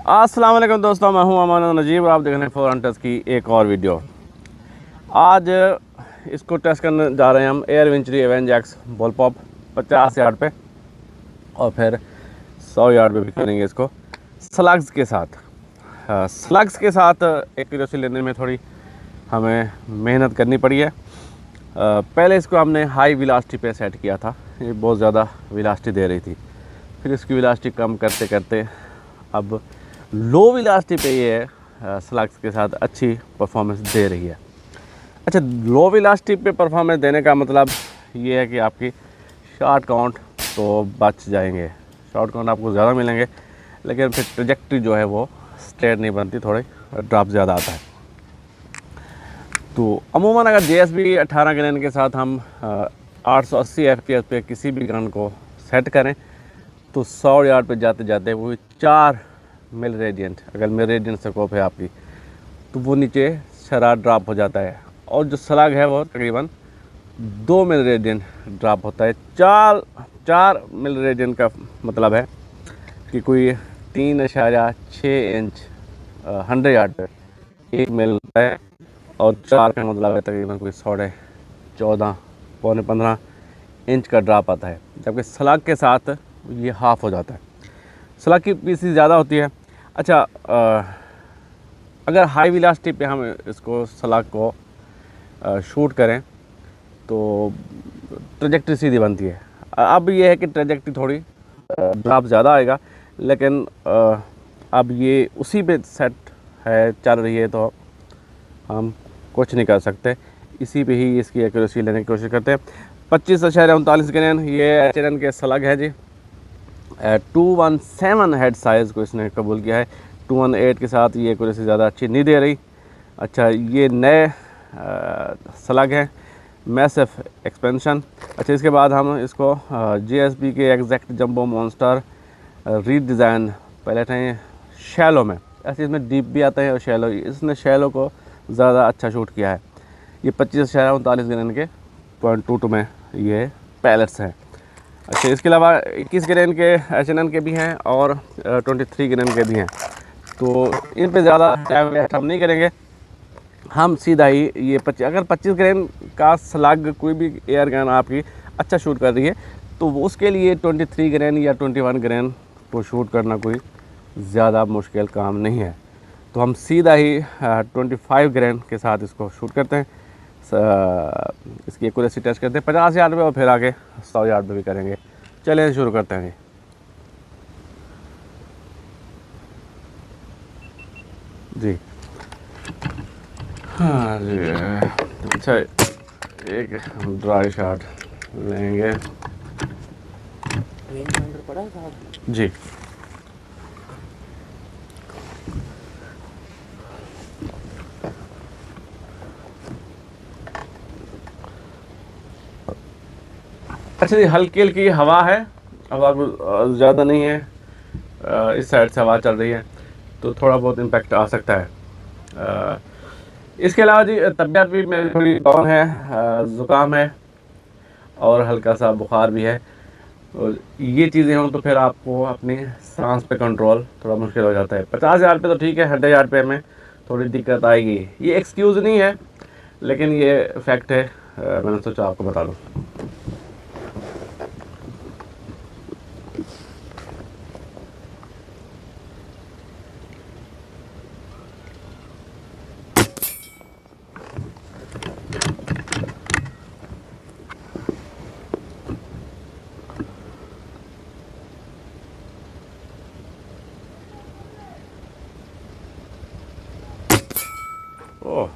अस्सलाम वालेकुम दोस्तों, मैं हूं अमान नजीब। आप देख रहे हैं फोर हंटर्स की एक और वीडियो। आज इसको टेस्ट करने जा रहे हैं हम एयर विंचरी एवेंज एक्स बॉल पॉप 50 यार्ड पे और फिर 100 यार्ड पे भी करेंगे इसको स्लग्स के साथ। स्लग्स के साथ एक्यूरेसी लेने में थोड़ी हमें मेहनत करनी पड़ी है। पहले इसको हमने हाई वेलोसिटी पे सेट किया था, ये बहुत ज़्यादा वेलोसिटी दे रही थी। फिर इसकी वेलोसिटी कम करते करते अब लो वेलोसिटी पे ये स्लग्स के साथ अच्छी परफॉर्मेंस दे रही है। अच्छा, लो वेलोसिटी पे परफॉर्मेंस देने का मतलब ये है कि आपकी शॉट काउंट तो बच जाएंगे, शॉट काउंट आपको ज़्यादा मिलेंगे, लेकिन फिर ट्रैजेक्टरी जो है वो स्ट्रेट नहीं बनती, थोड़े ड्रॉप ज़्यादा आता है। तो अमूमन अगर JSB 18 ग्रेन के साथ हम 880 FPS पे किसी भी गन को सेट करें तो 100 यार्ड पे जाते जाते वो 4 मिल रेडियंट, अगर मिल रेडियंट स्कोप है आपकी तो वो नीचे शरार ड्रॉप हो जाता है, और जो स्लग है वो तकरीबन 2 मिल रेडियंट ड्रॉप होता है। 4 मिल रेडियंट का मतलब है कि कोई 3.6 इंच 100 यार्ड पे 1 मिल होता है, और 4 का मतलब है तकरीबन कोई 14.5 पौने 15 इंच का ड्रॉप आता है, जबकि स्लग के साथ ये हाफ हो जाता है। स्लग की पीसी ज़्यादा होती है। अच्छा, अगर हाई वेलोसिटी पे हम इसको स्लग को शूट करें तो ट्रैजेक्टरी सीधी बनती है। अब ये है कि ट्रैजेक्टरी थोड़ी ड्रॉप ज़्यादा आएगा, लेकिन अब ये उसी पे सेट है, चल रही है, तो हम कुछ नहीं कर सकते। इसी पे ही इसकी एक्यूरेसी लेने की कोशिश करते हैं। 25.39 ग्रेन ये HNN के स्लग है जी। 217 हेड साइज़ को इसने कबूल किया है। 218 के साथ ये एक्यूरेसी ज़्यादा अच्छी नहीं दे रही। अच्छा, ये नए स्लग हैं, मैसिव एक्सपेंशन। अच्छा, इसके बाद हम इसको JSB के exact jumbo monster redesign palette हैं शैलो में। ऐसे इसमें डीप भी आता है और शैलो, इसने शैलो को ज़्यादा अच्छा शूट किया है। ये 25.39 ग्रेन के 0.22 में ये पैलेट्स हैं। अच्छा, इसके अलावा 21 ग्रेन के HNN के भी हैं और 23 ग्रेन के भी हैं। तो इन पे ज़्यादा टाइम वेस्ट हम नहीं करेंगे, हम सीधा ही ये अगर 25 ग्रेन का स्लग कोई भी एयर गन आपकी अच्छा शूट कर रही है तो उसके लिए 23 ग्रेन या 21 ग्रेन को शूट करना कोई ज़्यादा मुश्किल काम नहीं है। तो हम सीधा ही 25 ग्रेन के साथ इसको शूट करते हैं, इसकी एक्यूरेसी टेस्ट करते हैं 50 यार्ड पे और फिर आगे 100 यार्ड पे भी करेंगे। चलिए शुरू करते हैं जी। हाँ जी, अच्छा, एक ड्राई शॉट लेंगे जी। अच्छा जी, हल्की हल्की हवा है, हवा ज़्यादा नहीं है, इस साइड से हवा चल रही है तो थोड़ा बहुत इम्पैक्ट आ सकता है। इसके अलावा जी तबीयत भी मेरी थोड़ी डाउन है, ज़ुकाम है और हल्का सा बुखार भी है। और ये चीज़ें हों तो फिर आपको अपनी सांस पे कंट्रोल थोड़ा मुश्किल हो जाता है। 50 यार्ड पे तो ठीक है, 100 यार्ड पे हमें थोड़ी दिक्कत आएगी। ये एक्सक्यूज़ नहीं है, लेकिन ये फैक्ट है, मैंने सोचा आपको बता दूँ। ओह,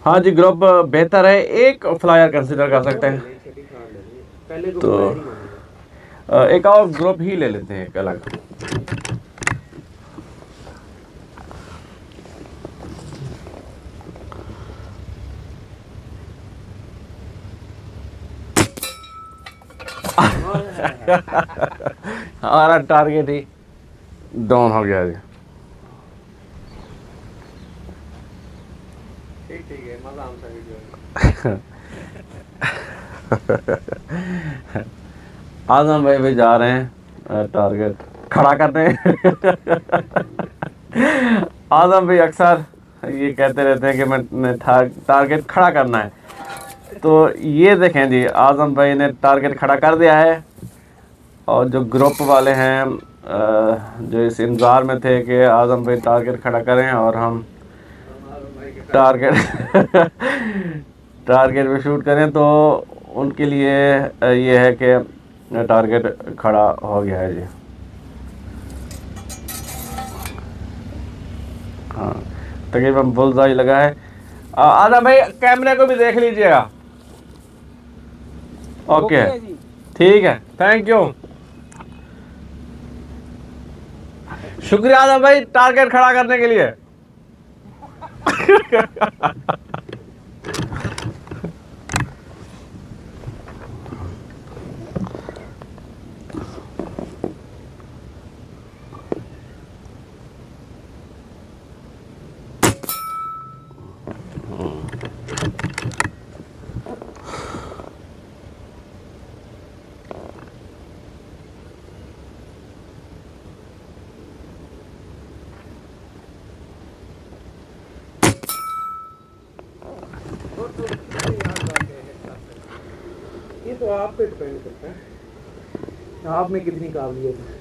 हाँ जी, ग्रुप बेहतर है, एक फ्लायर कंसिडर कर सकते हैं। तो एक और ग्रुप ही ले लेते हैं, एक अलग। हमारा टारगेट ही डाउन हो गया जी। ठीक है, मजा आता है वीडियो। आजम भाई भी जा रहे हैं टारगेट खड़ा करने। आजम भाई अक्सर ये कहते रहते हैं कि मैं टारगेट खड़ा करना है। तो ये देखें जी, आजम भाई ने टारगेट खड़ा कर दिया है। और जो ग्रुप वाले हैं जो इस इंतज़ार में थे कि आजम भाई टारगेट खड़ा करें और हम टारगेट टारगेट पे शूट करें, तो उनके लिए ये है कि टारगेट खड़ा हो गया है जी। हाँ, तकरीबन बुलजाई लगा है। आजम भाई कैमरे को भी देख लीजिएगा। ओके, ठीक है, थैंक यू, शुक्रिया आजम भाई टारगेट खड़ा करने के लिए। ये तो आप पे डिपेंड करता है, आप में कितनी काबिलियत है।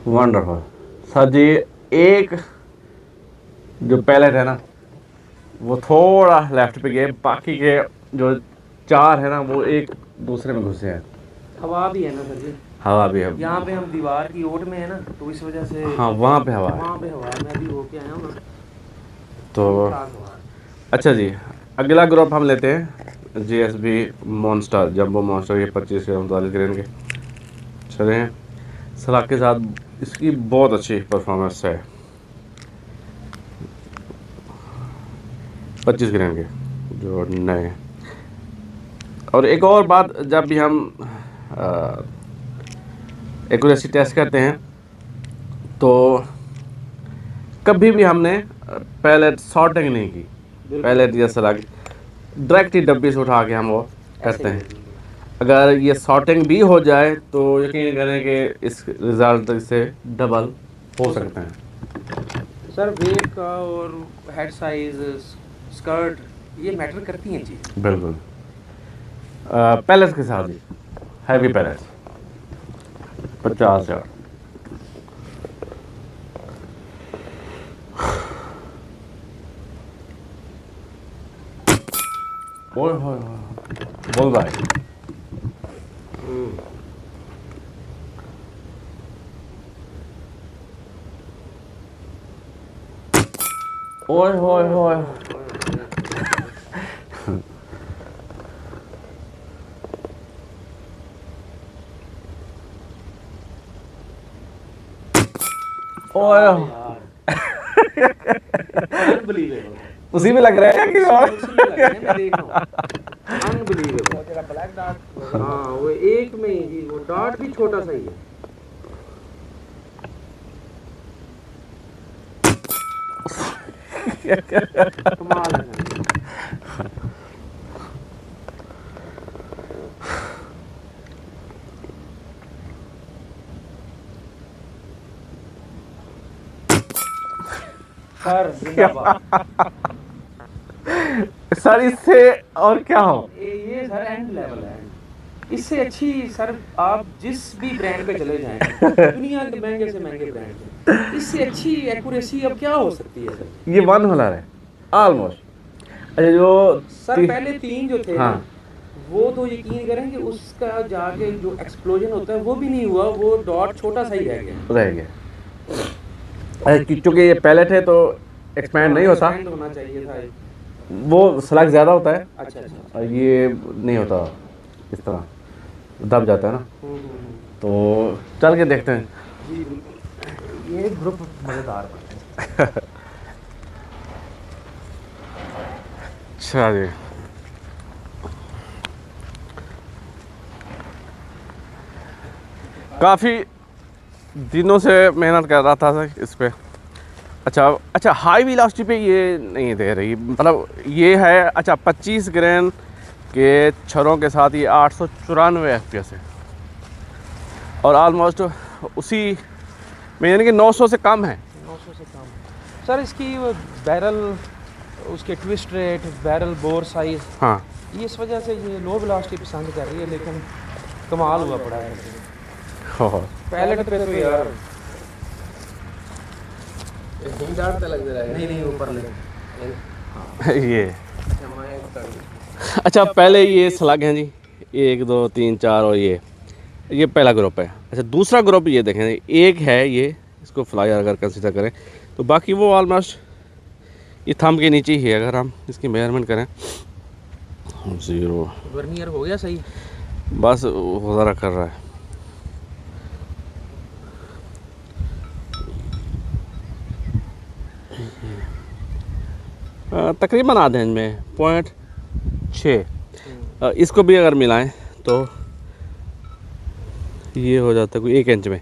वंडरफुल सर जी। एक जो पैलेट है ना वो थोड़ा लेफ्ट पे गए, बाकी के जो 4 है ना वो एक दूसरे में घुसे हैं। हवा भी है ना सर जी, हवा भी है यहाँ पे हम दीवार की ओट में है ना, तो इस वजह से हाँ, वहाँ पे हवा है। वहाँ पे हवा है, मैं भी होके आया हूँ ना, तो खास हवा है। अच्छा जी, अगला ग्रुप हम लेते हैं GSB मॉन्स्टर, जंबो मॉन्स्टर। ये 25 ग्राम 40 ग्राम के चले हैं सलाख के साथ। इसकी बहुत अच्छी परफॉर्मेंस है, 25 ग्राम के जो नए हैं। और एक और बात, जब भी हम एक्यूरेसी टेस्ट करते हैं तो कभी भी हमने पैलेट सॉर्टिंग नहीं की। पैलेट या सलाख डायरेक्ट ही डब्बी से उठा के हम वो करते हैं। अगर ये सॉर्टिंग भी हो जाए तो यकीन करें कि इस रिज़ल्ट से डबल हो सकते हैं। सर वेट का और हेड साइज, स्कर्ट, ये मैटर करती हैं चीज़। बिल्कुल। पैलेस के साथ ही हैवी पैलेस 50 यार्ड। ओए होए होए, बोल भाई। ओए होए होए, ओए अनबिलीवेबल, उसी में लग रहा है कि और अनबिलीवेबल। ब्लैक डॉट, हाँ वो एक में ही, वो डॉट भी छोटा सा ही है। कमाल है। सर जिंदाबाद। सर इससे और क्या हो, ये सर एंड लेवल है। इससे अच्छी सर आप जिस भी ब्रांड पे चले जाएं, दुनिया के महंगे से महंगे ब्रांड, इससे अच्छी एक्यूरेसी अब क्या हो सकती है सर। ये 1 हुनर है ऑलमोस्ट। अच्छा जो सर पहले 3 जो थे हाँ, ना, वो तो यकीन करें कि उसका जाके जो एक्सप्लोजन होता है वो भी नहीं हुआ, वो डॉट छोटा सा ही रह गया। रह गया। क्योंकि ये पहले थे तो एक्सपैंड नहीं होता, Expand होना चाहिए था। वो स्लग ज़्यादा होता है अच्छा अच्छा। और ये नहीं होता इस तरह, दब जाता है ना। तो चल के देखते हैं। जी बिल्कुल, ये ग्रुप मज़ेदार है। अच्छा जी, काफ़ी दिनों से मेहनत कर रहा था इस पे। अच्छा अच्छा, हाई वेलोसिटी पे ये नहीं दे रही, मतलब ये है अच्छा 25 ग्रेन के छरों के साथ ये 894 FPS है और ऑलमोस्ट उसी में, यानी कि 900 से कम है। 900 से कम सर। इसकी बैरल, उसके twist rate, barrel bore size, हाँ इस वजह से ये लो वेलोसिटी पसंद कर रही है, लेकिन कमाल हुआ पड़ा है। हो पैलेट पे तो यार नहीं नहीं ऊपर ले। ये अच्छा, पहले ये स्लग हैं जी, 1 2 3 4 और ये पहला ग्रुप है। अच्छा दूसरा ग्रुप ये देखें, एक है ये, इसको फ्लायर अगर कंसिडर करें तो बाकी वो ऑलमोस्ट ये थंब के नीचे ही है। अगर हम इसकी मेजरमेंट करें 0, वर्नियर हो गया सही। बस वो ज़रा कर रहा है। तकरीबन आधे इंच में 0.6, इसको भी अगर मिलाएं तो ये हो जाता है कोई 1 इंच में।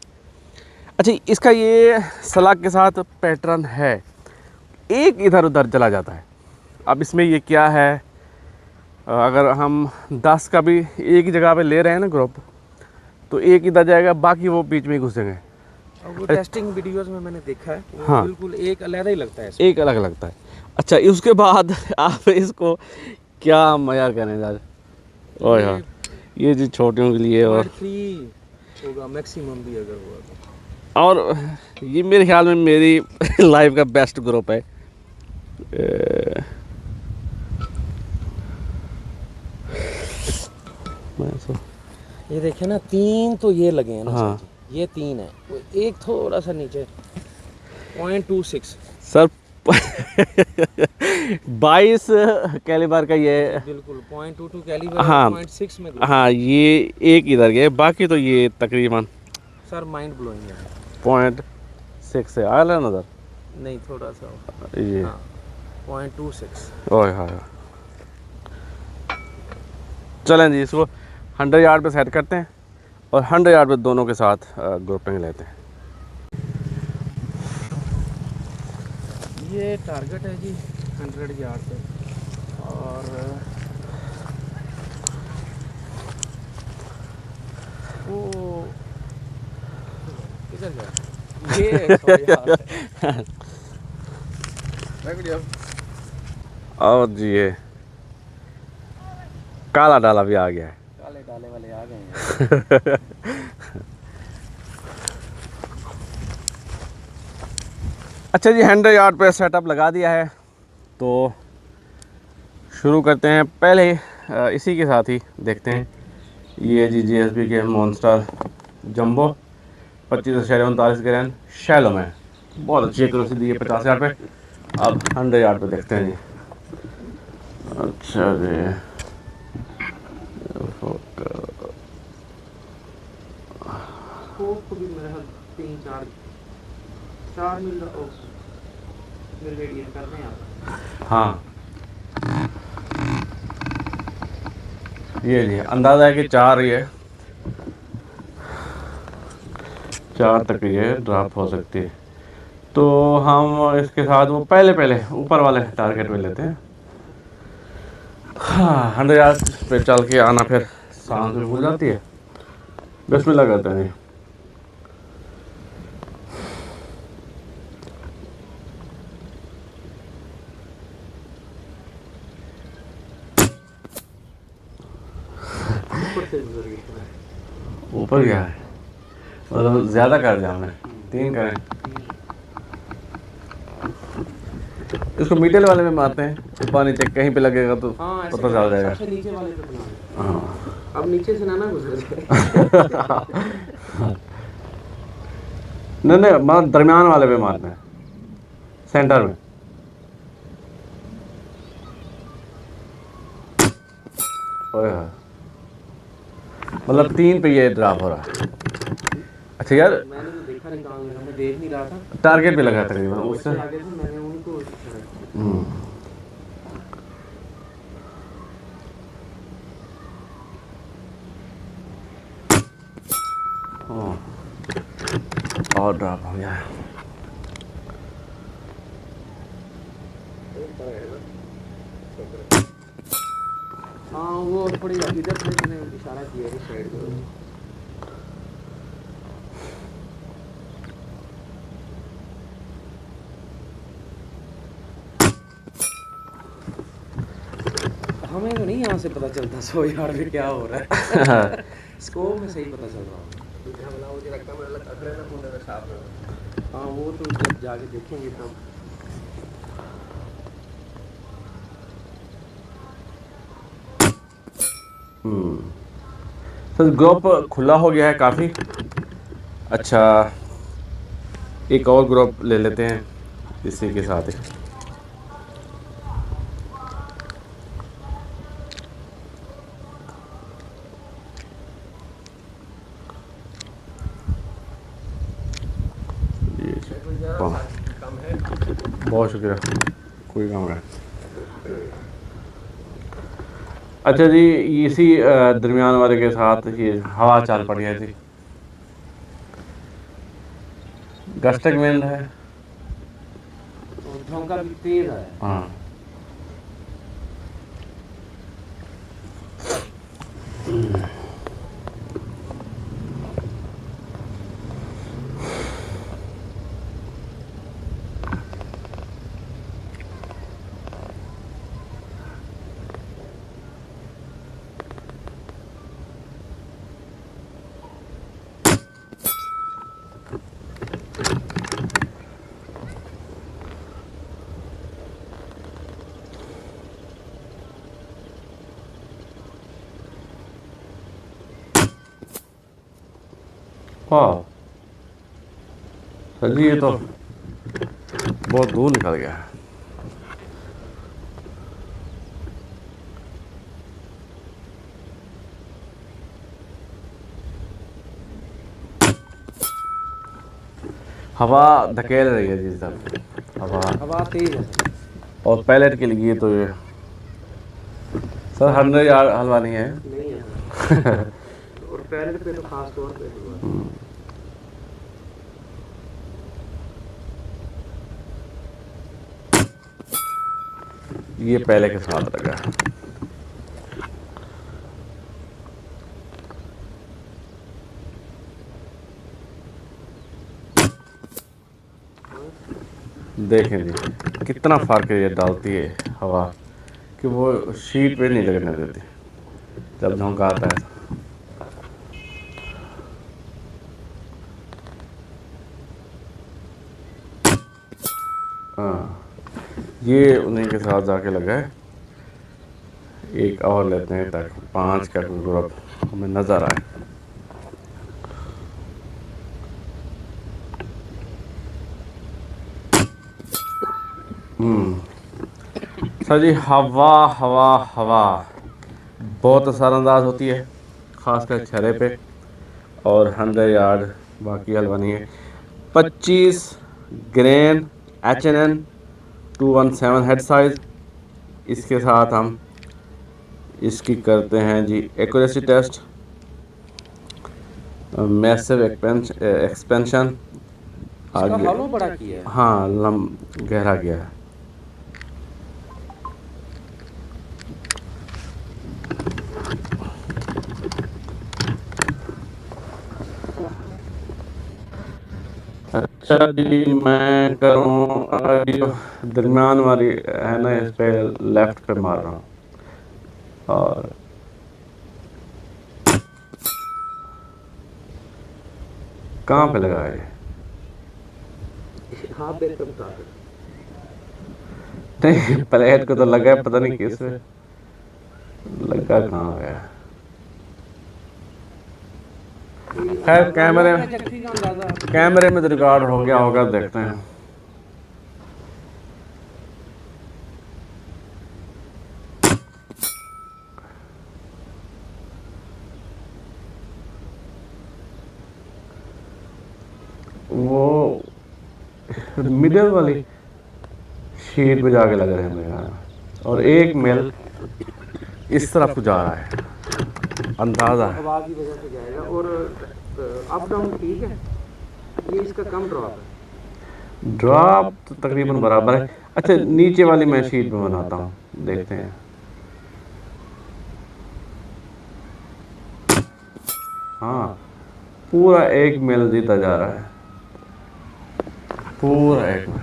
अच्छा इसका ये सलाख के साथ पैटर्न है, एक इधर उधर चला जाता है। अब इसमें ये क्या है, अगर हम 10 का भी एक ही जगह पे ले रहे हैं ना ग्रुप, तो एक इधर जाएगा, बाकी वो बीच में ही घुसेंगे। और वो टेस्टिंग वीडियोस में मैंने देखा है, वो हाँ। बिल्कुल एक अलग ही लगता है। एक अलग लगता है। अच्छा उसके बाद आप इसको क्या मज़ा करें यार। ओह यार, ये जी छोटियों के लिए। और 3 होगा मैक्सिमम भी अगर हुआ तो। और ये मेरे ख्याल में मेरी लाइफ का बेस्ट ग्रुप है। ये देखे ना, 3 तो ये लगे हैं ना हाँ। सर जी, ये 3 है, वो एक थोड़ा सा नीचे 0.26 सर 22 कैलिबर का ये, बिल्कुल 0.22 कैलिबर, हाँ 0.6 में हाँ, ये एक इधर गए, बाकी तो ये तकरीबन सर माइंड ब्लोइंग है। 0.6 से आया ना नज़र, नहीं थोड़ा सा ये हाँ 0.26। ओह हाँ। चलें जी, इसको 100 यार्ड पे सेट करते हैं और 100 यार्ड पे दोनों के साथ ग्रुपिंग लेते हैं। ये टारगेट है जी 100 यार्ड पे, और वो किधर गया ये sorry यार। और जी ये काला डाला भी आ गया है। काले डाले वाले आ गए हैं। अच्छा जी, 100 यार्ड पे सेटअप लगा दिया है, तो शुरू करते हैं। पहले इसी के साथ ही देखते हैं, ये जी GSB के मॉन्स्टर जंबो 25.39 ग्रेन शैलो में, बहुत अच्छी एक्यूरेसी दी है 50 यार्ड पे। अब 100 यार्ड पे देखते हैं जी। अच्छा जी, स्कोप भी मेरे हाथ 3-4 मिल रेडियन करने हैं आप। हाँ ये जी अंदाज़ा है कि 4 ये 4 तक ये ड्रॉप हो सकती है। तो हम इसके साथ वो पहले ऊपर वाले टारगेट पे लेते हैं। हाँ 100 यार्ड पे चल के आना, फिर सांस भी भूल जाती है। बिस्मिल्लाह करते हैं। ऊपर गया है, मतलब ज़्यादा कर दिया हमने, 3 करें। इसको मीटल वाले में मारते हैं, ऊपर नीचे कहीं पे लगेगा तो हाँ, पता चल जाएगा। सबसे नीचे वाले पे बना। हाँ अब नीचे से ना गुजरे। नहीं, दरमियान वाले पे मारते हैं। सेंटर में। ओए हाँ, मतलब 3 पे ये ड्रॉप हो रहा है। अच्छा यार, मैंने तो देखा नहीं, कहाँ गया मैं देख नहीं रहा था। टारगेट पे लगा तकरीबन वो उससे। बच्चे आगे थे, मैंने उनको हम्म, हाँ, और ड्रॉप हो गया। हाँ वो थोड़ी इधर से मैंने इशारा किया है साइड को। हमें तो नहीं यहाँ से पता चलता सो यार भी क्या हो रहा है। स्कोप में सही पता चल रहा है। हाँ वो तो जब जाके देखेंगे तब। सर ग्रुप खुला हो गया है काफ़ी। अच्छा, एक और ग्रुप ले लेते हैं इसी के साथ ही। बहुत शुक्रिया, कोई काम है। अच्छा जी, इसी दरमियान वाले के साथ ये हवा चाल पड़ी है जी, गस्टक विंड है। और झोंका भी तेज है। हाँ, वाह सर जी, ये तो बहुत दूर निकल गया है। हवा धकेल रही है जी सर, हवा तेज है। और पैलेट के लिए तो ये सर 100 यार्ड हलवा नहीं है। नहीं है। और पैलेट पे तो खास तौर पे हुआ। ये पहले के साथ लगा। देखें जी कितना फ़र्क ये डालती है हवा, कि वो शीट पे नहीं लगने देती जब झोंका आता है। हाँ, ये उन्हीं के साथ जाके लगा है। एक और लेते हैं ताकि 5 का ग्रुप हमें नज़र आए। सर जी, हवा हवा हवा बहुत असरअंदाज होती है, ख़ासकर छरे पे, और 100 यार्ड बाकी हलवा नहीं है। 25 ग्रेन H&N 217 हेड साइज़, इसके साथ हम इसकी करते हैं जी एक्यूरेसी टेस्ट, मैसिव एक्सपेंशन। इसका हॉलो बड़ा किया है। हाँ, गहरा गया है। अच्छा जी, मैं करूँ जो दरमियान वाली है ना, इस पे लेफ्ट पे मार रहा हूँ, और कहाँ पे लगा है? हाँ बेहतर बता दो। नहीं, प्लेट को तो लगा है, पता नहीं किस पे लगा, कहाँ गया। खैर कैमरे में तो रिकॉर्ड हो गया होगा, देखते हैं। मिडिल वाली शीट पे जाके लग रहे हैं मेरे ख्याल में। और एक मेल इस तरफ को जा रहा है, अंदाज़ा है। हवा की वजह से जाएगा। और अप डाउन ठीक है, ये इसका कम ड्रॉप है। ड्रॉप तो तकरीबन बराबर है। अच्छा नीचे वाली मैं शीट में बनाता हूँ, देखते हैं। हाँ पूरा एक मेल जीता जा रहा है, पूरा एक मेल।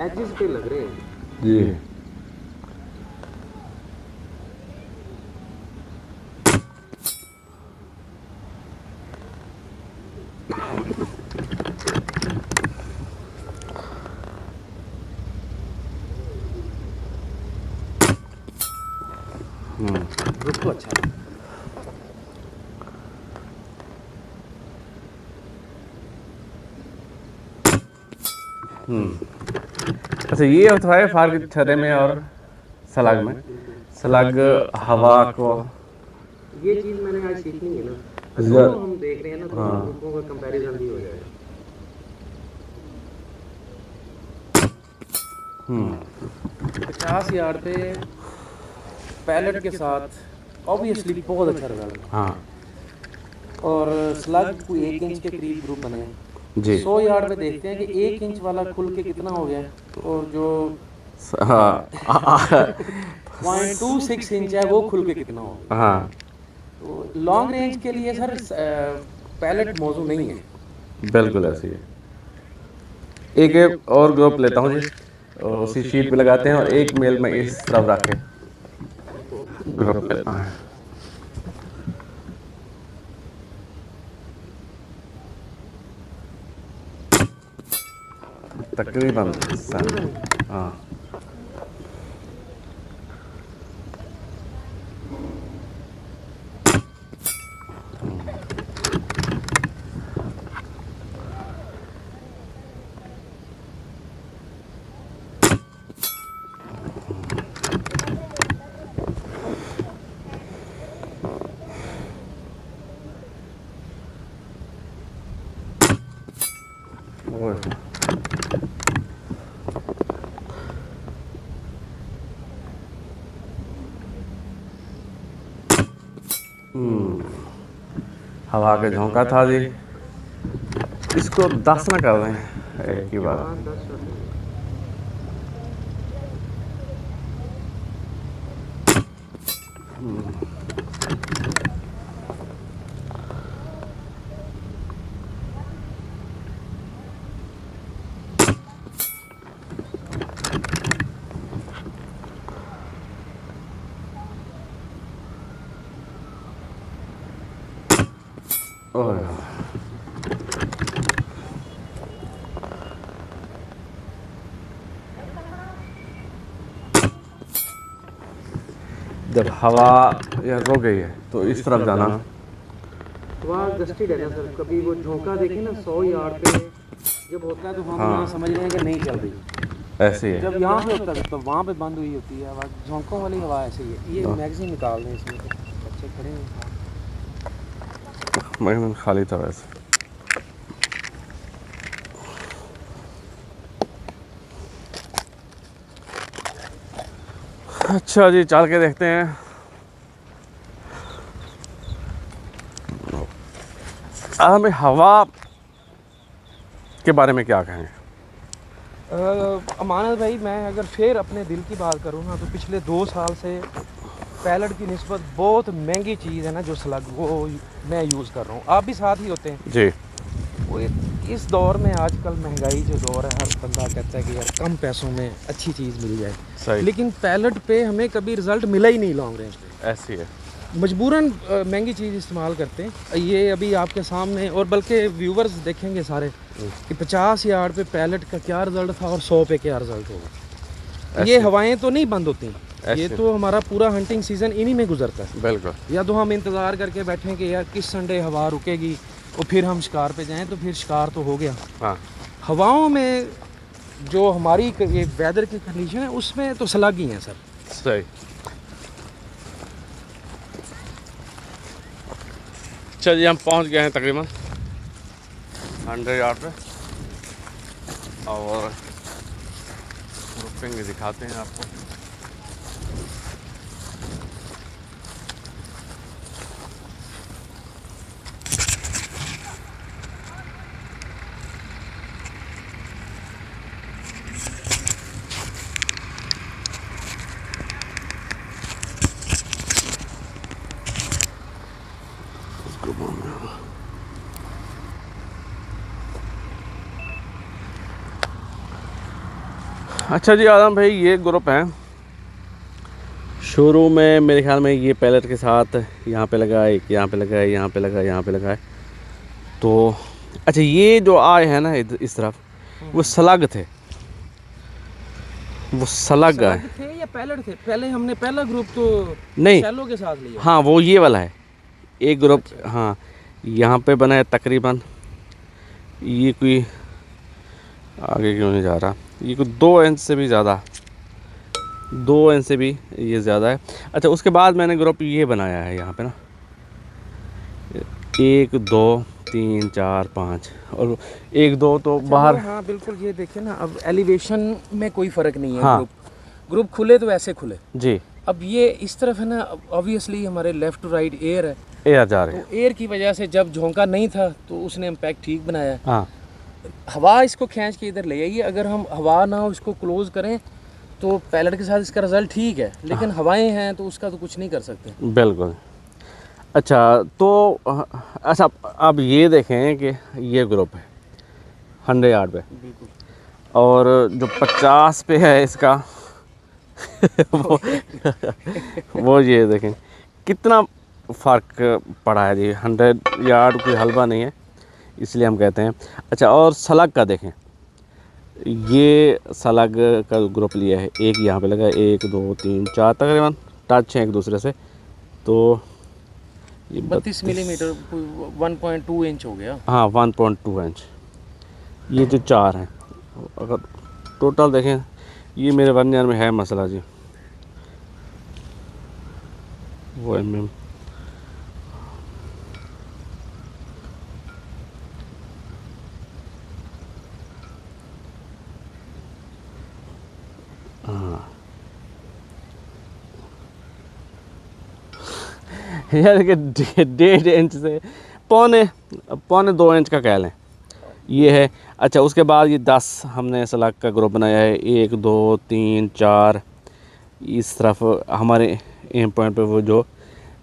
एजेस पे लग रहे हैं जी। ग्रुप तो अच्छा है। अच्छा ये होता है फार के छर्रे में और सलाग में। सलाग हवा को, ये चीज़ मैंने आज सीखनी है ना, ज़रा- दोनों हम देख रहे हैं ना, दोनों ग्रुपों का कंपैरिजन भी हो जाएगा। 50 यार्ड पे पैलेट के साथ ऑब्वियसली बहुत अच्छा रिजल्ट। हाँ और स्लग कोई 1 इंच के करीब ग्रुप बने हैं। जी। 100 यार्ड पे देखते हैं कि 1 इंच वाला खुल के कितना हो गया, और जो हाँ 0.26 इंच है वो खुल के कितना हो गया। हाँ तो लॉन्ग रेंज के लिए सर पैलेट मौजू नहीं है। बिल्कुल ऐसी है। एक और ग्रुप लेता हूँ जी, और उसी शीट पे लगाते हैं और एक मेल में इस तरफ रख के ग्रुप लेता हूँ। तकरीबन हाँ हवा का झोंका था जी, इसको 10 ना कर दें एक ही बार। ओह जब हवा या रुक गई है तो इस तरफ जाना। वहाँ गस्टेड है ना सर, कभी वो झोंका देखे ना 100 यार्ड पे जब होता है तो हम यहाँ समझ रहे हैं कि नहीं चल रही। ऐसे ही है। जब यहाँ पे होता है तो वहाँ पे बंद हुई होती है हवा। झोंकों वाली हवा ऐसे ही है। ये मैगजीन निकाल दें इसमें, तो बच्चे खड़े हैं। मैंने खाली था वैसे। अच्छा जी चल के देखते हैं। हमें हवा के बारे में क्या कहेंगे? अमानत भाई, मैं अगर फिर अपने दिल की बात करूँ ना, तो पिछले 2 साल से पैलेट की निस्बत बहुत महंगी चीज़ है ना जो स्लग, वो मैं यूज़ कर रहा हूँ। आप भी साथ ही होते हैं जी। वो इस दौर में, आजकल महंगाई जो दौर है, हर बंदा कहता है कि यार कम पैसों में अच्छी चीज़ मिल जाए। सही। लेकिन पैलेट पे हमें कभी रिज़ल्ट मिला ही नहीं लॉन्ग रेंज पे। ऐसी है, मजबूरन महंगी चीज़ इस्तेमाल करते हैं। ये अभी आपके सामने, और बल्कि व्यूवर्स देखेंगे सारे कि 50 यार्ड पे पैलेट का क्या रिज़ल्ट था और 100 पे क्या रिज़ल्ट होगा। ये हवाएं तो नहीं बंद होती, ये तो हमारा पूरा हंटिंग सीज़न इन्हीं में गुजरता है। बिल्कुल। या तो हम इंतज़ार करके बैठे कि यार किस संडे हवा रुकेगी और फिर हम शिकार पे जाएं, तो फिर शिकार तो हो गया। हाँ हवाओं में जो हमारी ये वेदर की कंडीशन है उसमें तो स्लग ही हैं सर। सही। चलिए हम पहुंच गए हैं तकरीबन 100 यार्ड पे और ग्रुपिंग दिखाते हैं आपको। अच्छा जी आदम भाई, ये ग्रुप है शुरू में मेरे ख्याल में ये पैलेट के साथ यहाँ पे लगा है, एक यहाँ पे लगा है, यहाँ पे लगा है, यहाँ पे लगा है। तो अच्छा ये जो आए हैं ना इस तरफ वो स्लग थे, वो स्लग है। थे या पैलेट थे? पहले हमने पहला ग्रुप तो नहीं, शैलो के साथ लिया। हाँ वो ये वाला है एक ग्रुप। हाँ यहाँ पे बना है तकरीबन, ये कोई आगे क्यों नहीं जा रहा, ये कोई 2 इंच से भी ज़्यादा, 2 इंच से भी ये ज़्यादा है। अच्छा उसके बाद मैंने ग्रुप ये बनाया है यहाँ पे ना, 1 2 3 4 5 और 1 2 तो बाहर। हाँ बिल्कुल, ये देखिए ना, अब एलिवेशन में कोई फ़र्क नहीं है। हाँ। ग्रुप खुले तो ऐसे खुले जी। अब ये इस तरफ है ना, ऑब्वियसली हमारे लेफ़्ट टू राइट एयर है, एयर जा रहे हैं। तो एयर की वजह से जब झोंका नहीं था तो उसने इम्पैक्ट ठीक बनाया। हाँ हवा इसको खींच के इधर ले आइए, अगर हम हवा ना हो इसको क्लोज़ करें तो पैलेट के साथ इसका रिज़ल्ट ठीक है, लेकिन हवाएं हैं तो उसका तो कुछ नहीं कर सकते। बिल्कुल। अच्छा तो अच्छा अब ये देखें कि ये ग्रुप है 100 यार्ड पे बिल्कुल, और जो 50 पे है इसका वो ये देखें कितना फ़र्क पड़ा है जी। 100 यार्ड कोई हलवा नहीं है, इसलिए हम कहते हैं। अच्छा और सलग का देखें, ये सलग का ग्रुप लिया है, एक यहाँ पे लगा है, 1 2 3 4 तकरीबन टच हैं एक दूसरे से, तो ये 32 मिलीमीटर 1.2 इंच हो गया। हाँ 1.2 इंच। ये जो 4 हैं, अगर टोटल देखें, ये मेरे वर्नियर में है मसला जी, वो mm हाँ यार कि 1.5 इंच से पौने 2 इंच का कह लें ये है। अच्छा उसके बाद ये 10 हमने सलाख का ग्रुप बनाया है, 1 2 3 4 इस तरफ हमारे एम पॉइंट पे वो जो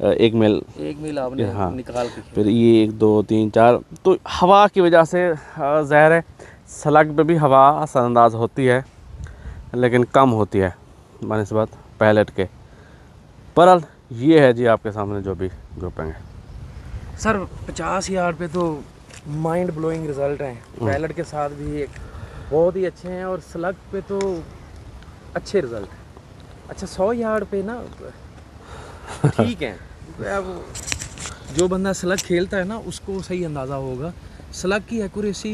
1 मील आपने हाँ निकाल के फिर ये 1 2 3 4। तो हवा की वजह से ज़ाहिर है सलाख पे भी हवा असरअंदाज होती है, लेकिन कम होती है बनिस्बत पैलेट के। परल ये है जी आपके सामने जो भी ग्रुपिंग है सर। 50 यार्ड पे तो माइंड ब्लोइंग रिजल्ट हैं, पैलेट के साथ भी एक बहुत ही अच्छे हैं और स्लग पे तो अच्छे रिजल्ट हैं। अच्छा 100 यार्ड पे ना ठीक है, अब जो बंदा स्लग खेलता है ना उसको सही अंदाज़ा होगा। स्लग की एक्यूरेसी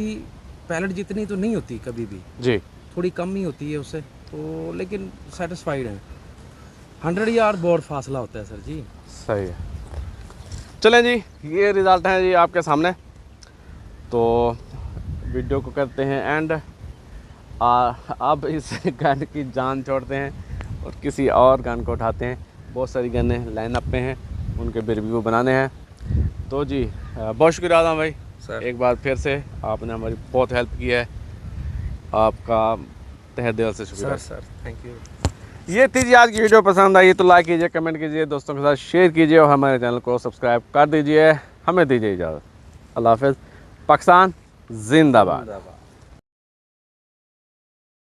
पैलेट जितनी तो नहीं होती कभी भी जी, थोड़ी कम ही होती है उससे, तो लेकिन सेटिस्फाइड है। 100 यार्ड बहुत फासला होता है सर जी। सही है। चलें जी, ये रिज़ल्ट हैं जी आपके सामने। तो वीडियो को करते हैं एंड अब इस गन की जान छोड़ते हैं और किसी और गन को उठाते हैं। बहुत सारी गनें लाइन अप पे हैं, उनके भी रिव्यू बनाने हैं। तो जी बहुत शुक्रिया आदम भाई सर, एक बार फिर से आपने हमारी बहुत हेल्प की है, आपका तहे दिल से शुक्रिया सर थैंक यू। ये थी जी आज की वीडियो। पसंद आई तो लाइक कीजिए, कमेंट कीजिए, दोस्तों के साथ शेयर कीजिए और हमारे चैनल को सब्सक्राइब कर दीजिए। हमें दीजिए इजाज़त। अल्लाह हाफ़िज़। पाकिस्तान जिंदाबाद।